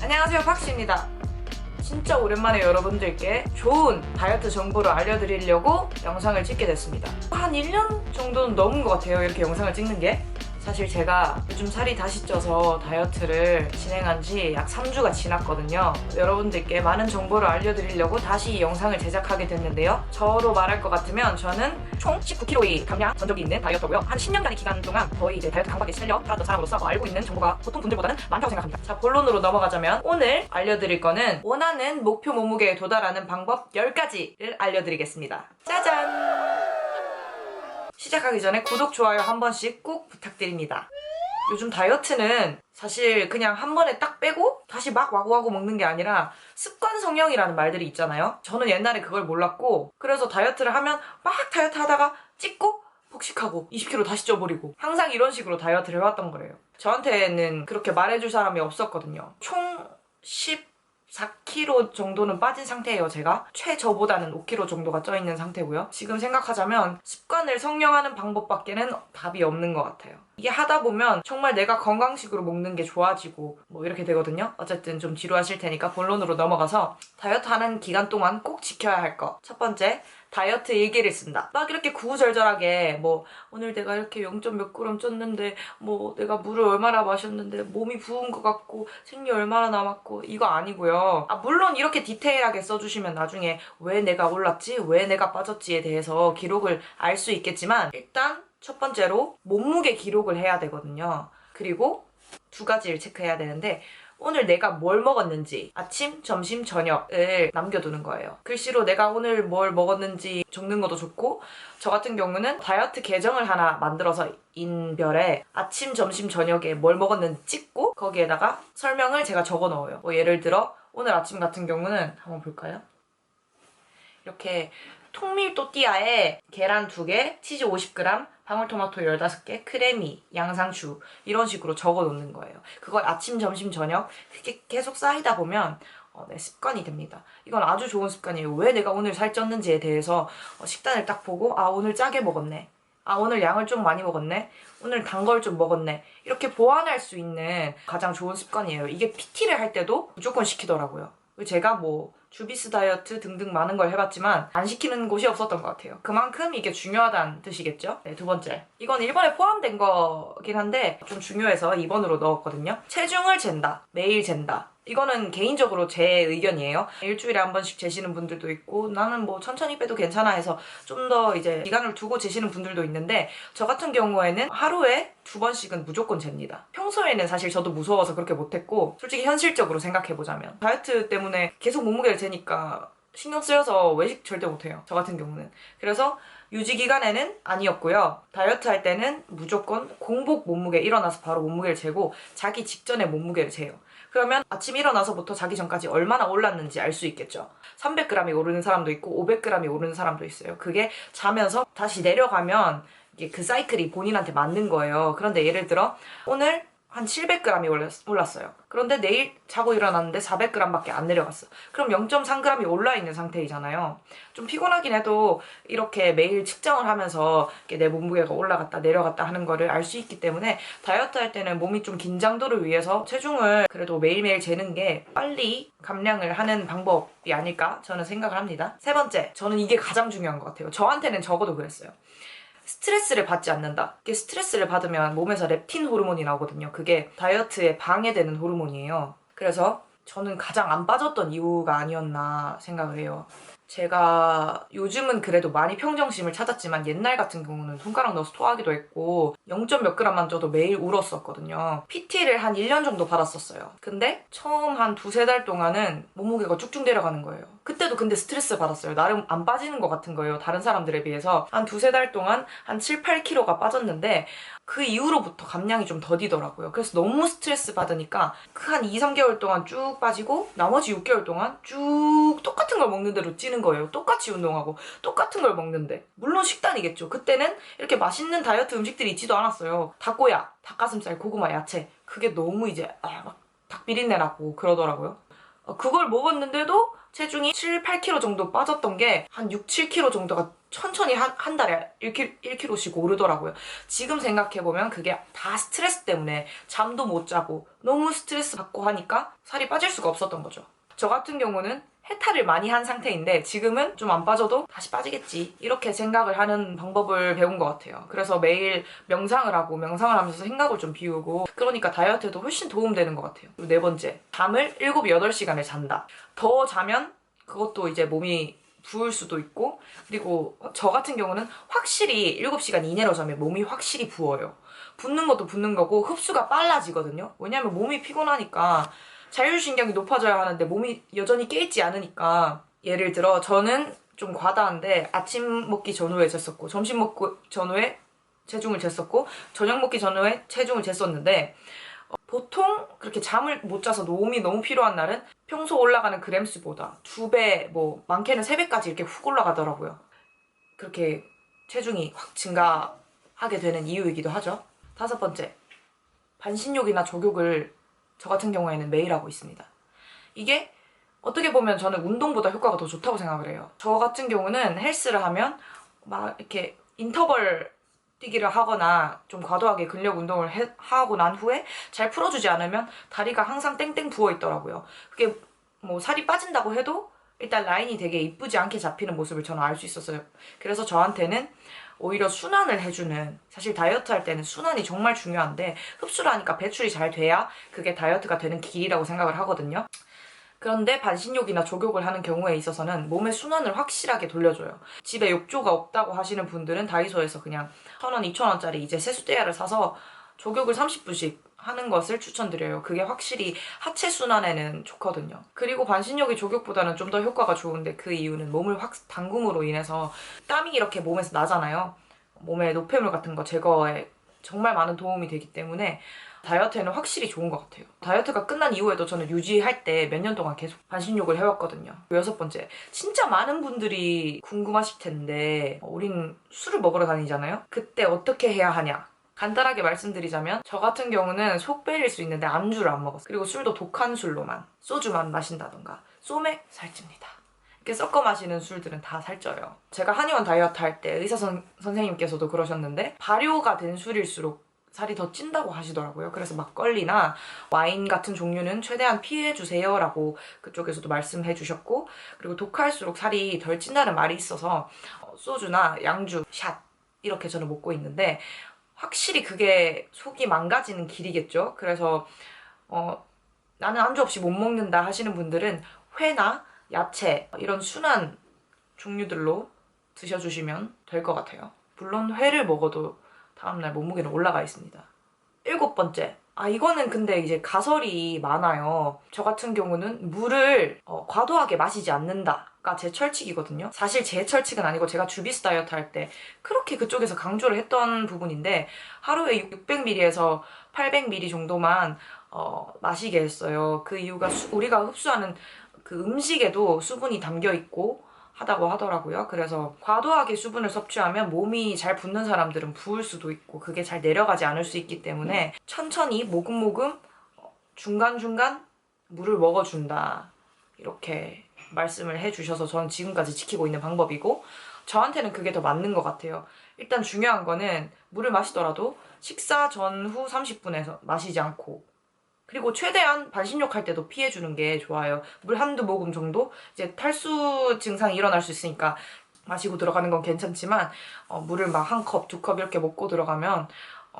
안녕하세요, 박씨입니다. 진짜 오랜만에 여러분들께 좋은 다이어트 정보를 알려드리려고 영상을 찍게 됐습니다. 한 1년 정도는 넘은 것 같아요, 이렇게 영상을 찍는 게. 사실 제가 요즘 살이 다시 쪄서 다이어트를 진행한 지 약 3주가 지났거든요. 여러분들께 많은 정보를 알려드리려고 다시 이 영상을 제작하게 됐는데요. 저로 말할 것 같으면 저는 총 19kg의 감량 전적이 있는 다이어터고요. 한 10년간의 기간 동안 거의 이제 다이어트 강박에 시달려 살았던 사람으로서 알고 있는 정보가 보통 분들보다는 많다고 생각합니다. 자, 본론으로 넘어가자면 오늘 알려드릴 거는 원하는 목표 몸무게에 도달하는 방법 10가지를 알려드리겠습니다. 짜잔! 시작하기 전에 구독, 좋아요 한 번씩 꼭 부탁드립니다. 요즘 다이어트는 사실 그냥 한 번에 딱 빼고 다시 막 와구와구 먹는 게 아니라 습관 성형이라는 말들이 있잖아요. 저는 옛날에 그걸 몰랐고, 그래서 다이어트를 하면 막 다이어트 하다가 찌고 폭식하고 20kg 다시 쪄버리고 항상 이런 식으로 다이어트를 해왔던 거예요. 저한테는 그렇게 말해줄 사람이 없었거든요. 총 14kg 정도는 빠진 상태예요, 제가. 최저보다는 5kg 정도가 쪄있는 상태고요. 지금 생각하자면 습관을 성령하는 방법밖에는 답이 없는 것 같아요. 이게 하다 보면 정말 내가 건강식으로 먹는 게 좋아지고 뭐 이렇게 되거든요. 어쨌든 좀 지루하실 테니까 본론으로 넘어가서 다이어트 하는 기간 동안 꼭 지켜야 할 거. 첫 번째, 다이어트 일기를 쓴다. 막 이렇게 구구절절하게 뭐 오늘 내가 이렇게 0. 몇 그램 쪘는데 뭐 내가 물을 얼마나 마셨는데 몸이 부은 것 같고 생리 얼마나 남았고 이거 아니고요. 물론 이렇게 디테일하게 써주시면 나중에 왜 내가 올랐지? 왜 내가 빠졌지에 대해서 기록을 알 수 있겠지만, 일단 첫 번째로 몸무게 기록을 해야 되거든요. 그리고 두 가지를 체크해야 되는데, 오늘 내가 뭘 먹었는지 아침, 점심, 저녁을 남겨두는 거예요. 글씨로 내가 오늘 뭘 먹었는지 적는 것도 좋고, 저 같은 경우는 다이어트 계정을 하나 만들어서 인별에 아침, 점심, 저녁에 뭘 먹었는지 찍고 거기에다가 설명을 제가 적어 넣어요. 뭐 예를 들어 오늘 아침 같은 경우는 한번 볼까요? 이렇게 통밀 또띠아에 계란 2개, 치즈 50g, 방울토마토 15개, 크래미, 양상추 이런 식으로 적어 놓는 거예요. 그걸 아침, 점심, 저녁 그렇게 계속 쌓이다 보면 네, 습관이 됩니다. 이건 아주 좋은 습관이에요. 왜 내가 오늘 살쪘는지에 대해서 식단을 딱 보고 오늘 짜게 먹었네. 오늘 양을 좀 많이 먹었네. 오늘 단 걸 좀 먹었네. 이렇게 보완할 수 있는 가장 좋은 습관이에요. 이게 PT를 할 때도 무조건 시키더라고요. 제가 뭐 주비스 다이어트 등등 많은 걸 해봤지만 안 시키는 곳이 없었던 것 같아요. 그만큼 이게 중요하다는 뜻이겠죠? 네, 두 번째. 이건 1번에 포함된 거긴 한데 좀 중요해서 2번으로 넣었거든요. 체중을 잰다. 매일 잰다. 이거는 개인적으로 제 의견이에요. 일주일에 한 번씩 재시는 분들도 있고, 나는 뭐 천천히 빼도 괜찮아 해서 좀 더 이제 기간을 두고 재시는 분들도 있는데, 저 같은 경우에는 하루에 2번씩은 무조건 잽니다. 평소에는 사실 저도 무서워서 그렇게 못했고, 솔직히 현실적으로 생각해보자면 다이어트 때문에 계속 몸무게를 재니까 신경 쓰여서 외식 절대 못해요, 저 같은 경우는. 그래서 유지 기간에는 아니었고요. 다이어트 할 때는 무조건 공복 몸무게, 일어나서 바로 몸무게를 재고 자기 직전에 몸무게를 재요. 그러면 아침 일어나서부터 자기 전까지 얼마나 올랐는지 알 수 있겠죠. 300g이 오르는 사람도 있고 500g이 오르는 사람도 있어요. 그게 자면서 다시 내려가면 이게 그 사이클이 본인한테 맞는 거예요. 그런데 예를 들어 오늘 한 700g이 올랐어요. 그런데 내일 자고 일어났는데 400g밖에 안 내려갔어. 그럼 0.3g이 올라있는 상태이잖아요. 좀 피곤하긴 해도 이렇게 매일 측정을 하면서 내 몸무게가 올라갔다 내려갔다 하는 거를 알 수 있기 때문에 다이어트 할 때는 몸이 좀 긴장도를 위해서 체중을 그래도 매일매일 재는 게 빨리 감량을 하는 방법이 아닐까 저는 생각을 합니다. 세 번째, 저는 이게 가장 중요한 것 같아요. 저한테는 적어도 그랬어요. 스트레스를 받지 않는다. 이게 스트레스를 받으면 몸에서 렙틴 호르몬이 나오거든요. 그게 다이어트에 방해되는 호르몬이에요. 그래서 저는 가장 안 빠졌던 이유가 아니었나 생각을 해요. 제가 요즘은 그래도 많이 평정심을 찾았지만 옛날 같은 경우는 손가락 넣어서 토하기도 했고 0. 몇 g만 쪄도 매일 울었었거든요. PT를 한 1년 정도 받았었어요. 근데 처음 한 2~3달 동안은 몸무게가 쭉쭉 내려가는 거예요. 그때도 근데 스트레스 받았어요. 나름 안 빠지는 것 같은 거예요, 다른 사람들에 비해서. 한 2~3달 동안 한 7~8kg가 빠졌는데 그 이후로부터 감량이 좀 더디더라고요. 그래서 너무 스트레스 받으니까 그 한 2~3개월 동안 쭉 빠지고 나머지 6개월 동안 쭉 똑같은 걸 먹는 대로 찌는 거예요. 똑같이 운동하고 똑같은 걸 먹는데. 물론 식단이겠죠. 그때는 이렇게 맛있는 다이어트 음식들이 있지도 않았어요. 닭고야, 닭가슴살, 고구마, 야채. 그게 너무 이제 막 닭비린내 나고 그러더라고요. 그걸 먹었는데도 체중이 7~8kg 정도 빠졌던 게 한 6~7kg 정도가 천천히 한 달에 1kg씩 오르더라고요. 지금 생각해보면 그게 다 스트레스 때문에 잠도 못 자고 너무 스트레스 받고 하니까 살이 빠질 수가 없었던 거죠. 저 같은 경우는 해탈을 많이 한 상태인데 지금은 좀 안 빠져도 다시 빠지겠지 이렇게 생각을 하는 방법을 배운 것 같아요. 그래서 매일 명상을 하면서 생각을 좀 비우고, 그러니까 다이어트에도 훨씬 도움되는 것 같아요. 그리고 네 번째, 잠을 7, 8시간을 잔다. 더 자면 그것도 이제 몸이 부을 수도 있고, 그리고 저 같은 경우는 확실히 7시간 이내로 자면 몸이 확실히 부어요. 붓는 것도 붓는 거고 흡수가 빨라지거든요. 왜냐면 몸이 피곤하니까 자율신경이 높아져야 하는데 몸이 여전히 깨있지 않으니까. 예를 들어 저는 좀 과다한데 아침 먹기 전후에 쟀었고, 점심 먹기 전후에 체중을 쟀었고, 저녁 먹기 전후에 체중을 쟀었는데 보통 그렇게 잠을 못 자서 몸이 너무 피로한 날은 평소 올라가는 그램수보다 2배, 뭐 많게는 3배까지 이렇게 훅 올라가더라고요. 그렇게 체중이 확 증가하게 되는 이유이기도 하죠. 5번째, 반신욕이나 족욕을 저 같은 경우에는 매일 하고 있습니다. 이게 어떻게 보면 저는 운동보다 효과가 더 좋다고 생각을 해요. 저 같은 경우는 헬스를 하면 막 이렇게 인터벌 뛰기를 하거나 좀 과도하게 근력 운동을 하고 난 후에 잘 풀어주지 않으면 다리가 항상 땡땡 부어 있더라고요. 그게 뭐 살이 빠진다고 해도 일단 라인이 되게 이쁘지 않게 잡히는 모습을 저는 알 수 있었어요. 그래서 저한테는 오히려 순환을 해주는, 사실 다이어트 할 때는 순환이 정말 중요한데 흡수를 하니까 배출이 잘 돼야 그게 다이어트가 되는 길이라고 생각을 하거든요. 그런데 반신욕이나 족욕을 하는 경우에 있어서는 몸의 순환을 확실하게 돌려줘요. 집에 욕조가 없다고 하시는 분들은 다이소에서 그냥 1,000원, 2,000원짜리 이제 세수대야를 사서 족욕을 30분씩 하는 것을 추천드려요. 그게 확실히 하체 순환에는 좋거든요. 그리고 반신욕이 족욕보다는 좀 더 효과가 좋은데 그 이유는 몸을 확 담금으로 인해서 땀이 이렇게 몸에서 나잖아요. 몸의 노폐물 같은 거 제거에 정말 많은 도움이 되기 때문에 다이어트에는 확실히 좋은 것 같아요. 다이어트가 끝난 이후에도 저는 유지할 때 몇 년 동안 계속 반신욕을 해왔거든요. 6번째, 진짜 많은 분들이 궁금하실 텐데 우린 술을 먹으러 다니잖아요? 그때 어떻게 해야 하냐? 간단하게 말씀드리자면 저 같은 경우는 속 베릴 수 있는데 안주를 안 먹었어요. 그리고 술도 독한 술로만, 소주만 마신다던가 소맥 살찝니다. 이렇게 섞어 마시는 술들은 다 살쪄요. 제가 한의원 다이어트 할 때 의사 선생님께서도 그러셨는데 발효가 된 술일수록 살이 더 찐다고 하시더라고요. 그래서 막걸리나 와인 같은 종류는 최대한 피해주세요 라고 그쪽에서도 말씀해 주셨고, 그리고 독할수록 살이 덜 찐다는 말이 있어서 소주나 양주, 샷 이렇게 저는 먹고 있는데 확실히 그게 속이 망가지는 길이겠죠. 그래서 나는 안주 없이 못 먹는다 하시는 분들은 회나 야채 이런 순한 종류들로 드셔주시면 될 것 같아요. 물론 회를 먹어도 다음날 몸무게는 올라가 있습니다. 7번째, 이거는 근데 이제 가설이 많아요. 저 같은 경우는 물을 과도하게 마시지 않는다가 제 철칙이거든요. 사실 제 철칙은 아니고 제가 주비스 다이어트 할 때 그렇게 그쪽에서 강조를 했던 부분인데 하루에 600ml에서 800ml 정도만 마시게 했어요. 그 이유가 우리가 흡수하는 그 음식에도 수분이 담겨 있고 하다고 하더라고요. 그래서 과도하게 수분을 섭취하면 몸이 잘 붓는 사람들은 부을 수도 있고 그게 잘 내려가지 않을 수 있기 때문에 천천히 모금모금 중간중간 물을 먹어준다 이렇게 말씀을 해주셔서 저는 지금까지 지키고 있는 방법이고, 저한테는 그게 더 맞는 것 같아요. 일단 중요한 거는 물을 마시더라도 식사 전후 30분에서 마시지 않고, 그리고 최대한 반신욕 할 때도 피해주는 게 좋아요. 물 한두 모금 정도? 이제 탈수 증상이 일어날 수 있으니까 마시고 들어가는 건 괜찮지만 물을 막 1컵, 2컵 이렇게 먹고 들어가면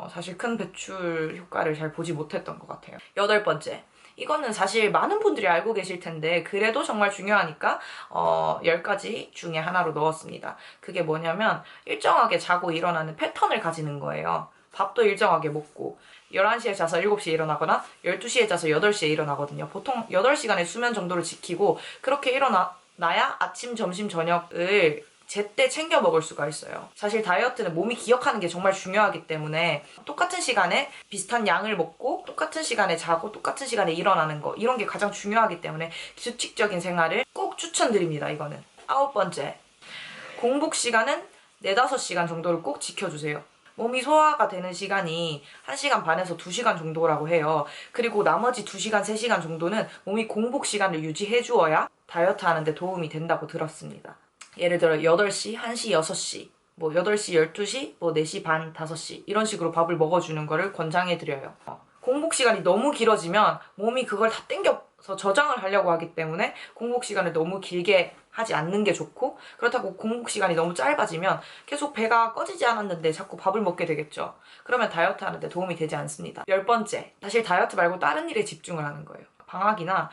사실 큰 배출 효과를 잘 보지 못했던 것 같아요. 8번째. 이거는 사실 많은 분들이 알고 계실 텐데 그래도 정말 중요하니까 10가지 중에 하나로 넣었습니다. 그게 뭐냐면 일정하게 자고 일어나는 패턴을 가지는 거예요. 밥도 일정하게 먹고 11시에 자서 7시에 일어나거나 12시에 자서 8시에 일어나거든요. 보통 8시간의 수면 정도를 지키고 그렇게 일어나야 아침, 점심, 저녁을 제때 챙겨 먹을 수가 있어요. 사실 다이어트는 몸이 기억하는 게 정말 중요하기 때문에 똑같은 시간에 비슷한 양을 먹고 똑같은 시간에 자고 똑같은 시간에 일어나는 거, 이런 게 가장 중요하기 때문에 규칙적인 생활을 꼭 추천드립니다. 이거는. 9번째, 공복 시간은 4, 5시간 정도를 꼭 지켜주세요. 몸이 소화가 되는 시간이 1시간 반에서 2시간 정도라고 해요. 그리고 나머지 2시간, 3시간 정도는 몸이 공복 시간을 유지해 주어야 다이어트 하는데 도움이 된다고 들었습니다. 예를 들어 8시, 1시, 6시, 뭐 8시, 12시, 뭐 4시 반, 5시 이런 식으로 밥을 먹어주는 거를 권장해드려요. 공복 시간이 너무 길어지면 몸이 그걸 다 땡겨서 저장을 하려고 하기 때문에 공복 시간을 너무 길게 하지 않는 게 좋고, 그렇다고 공복 시간이 너무 짧아지면 계속 배가 꺼지지 않았는데 자꾸 밥을 먹게 되겠죠. 그러면 다이어트 하는데 도움이 되지 않습니다. 10번째, 사실 다이어트 말고 다른 일에 집중을 하는 거예요. 방학이나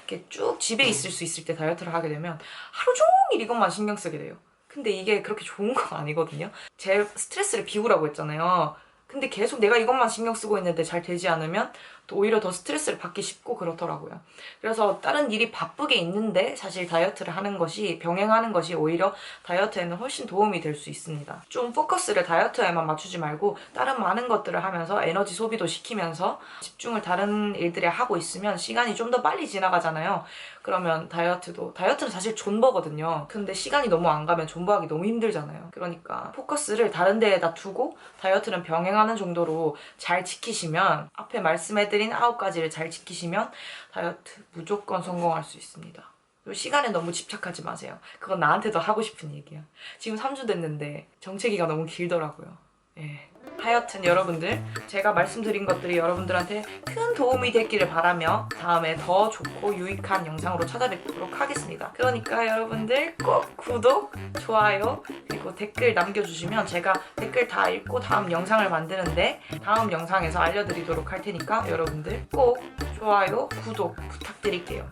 이렇게 쭉 집에 있을 수 있을 때 다이어트를 하게 되면 하루 종일 이것만 신경 쓰게 돼요. 근데 이게 그렇게 좋은 건 아니거든요. 제 스트레스를 비우라고 했잖아요. 근데 계속 내가 이것만 신경 쓰고 있는데 잘 되지 않으면 또 오히려 더 스트레스를 받기 쉽고 그렇더라고요. 그래서 다른 일이 바쁘게 있는데 사실 다이어트를 하는 것이, 병행하는 것이 오히려 다이어트에는 훨씬 도움이 될 수 있습니다. 좀 포커스를 다이어트에만 맞추지 말고 다른 많은 것들을 하면서 에너지 소비도 시키면서 집중을 다른 일들에 하고 있으면 시간이 좀 더 빨리 지나가잖아요. 그러면 다이어트는 사실 존버거든요. 근데 시간이 너무 안 가면 존버하기 너무 힘들잖아요. 그러니까 포커스를 다른 데에다 두고 다이어트는 병행하는 정도로 잘 지키시면, 앞에 말씀해드린 9가지를 잘 지키시면 다이어트 무조건 성공할 수 있습니다. 그리고 시간에 너무 집착하지 마세요. 그건 나한테도 하고 싶은 얘기야. 지금 3주 됐는데 정체기가 너무 길더라고요. 예. 하여튼 여러분들, 제가 말씀드린 것들이 여러분들한테 큰 도움이 됐기를 바라며 다음에 더 좋고 유익한 영상으로 찾아뵙도록 하겠습니다. 그러니까 여러분들 꼭 구독, 좋아요, 그리고 댓글 남겨주시면 제가 댓글 다 읽고 다음 영상을 만드는데 다음 영상에서 알려드리도록 할 테니까 여러분들 꼭 좋아요, 구독 부탁드릴게요.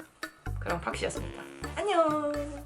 그럼 팍시였습니다. 안녕.